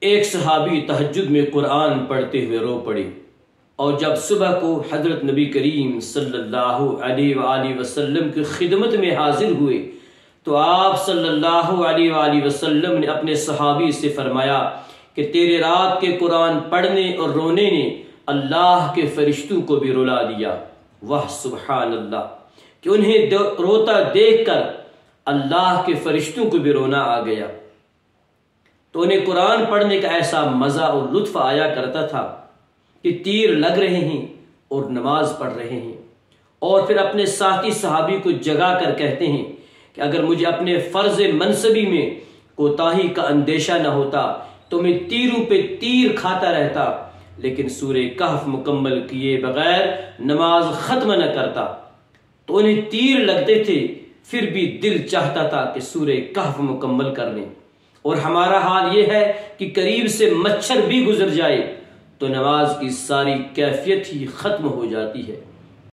ایک صحابی تہجد میں قرآن پڑھتے ہوئے رو پڑے، اور جب صبح کو حضرت نبی کریم صلی اللہ علیہ وآلہ وسلم کی خدمت میں حاضر ہوئے تو آپ صلی اللہ علیہ وآلہ وسلم نے اپنے صحابی سے فرمایا کہ تیرے رات کے قرآن پڑھنے اور رونے نے اللہ کے فرشتوں کو بھی رلا دیا۔ واہ سبحان اللہ، کہ انہیں روتا دیکھ کر اللہ کے فرشتوں کو بھی رونا آ گیا۔ تو انہیں قرآن پڑھنے کا ایسا مزہ اور لطف آیا کرتا تھا کہ تیر لگ رہے ہیں اور نماز پڑھ رہے ہیں، اور پھر اپنے ساتھی صحابی کو جگا کر کہتے ہیں کہ اگر مجھے اپنے فرض منصبی میں کوتاہی کا اندیشہ نہ ہوتا تو میں تیروں پہ تیر کھاتا رہتا، لیکن سورہ کہف مکمل کیے بغیر نماز ختم نہ کرتا۔ تو انہیں تیر لگتے تھے، پھر بھی دل چاہتا تھا کہ سورہ کہف مکمل کر لیں۔ اور ہمارا حال یہ ہے کہ قریب سے مچھر بھی گزر جائے تو نماز کی ساری کیفیت ہی ختم ہو جاتی ہے۔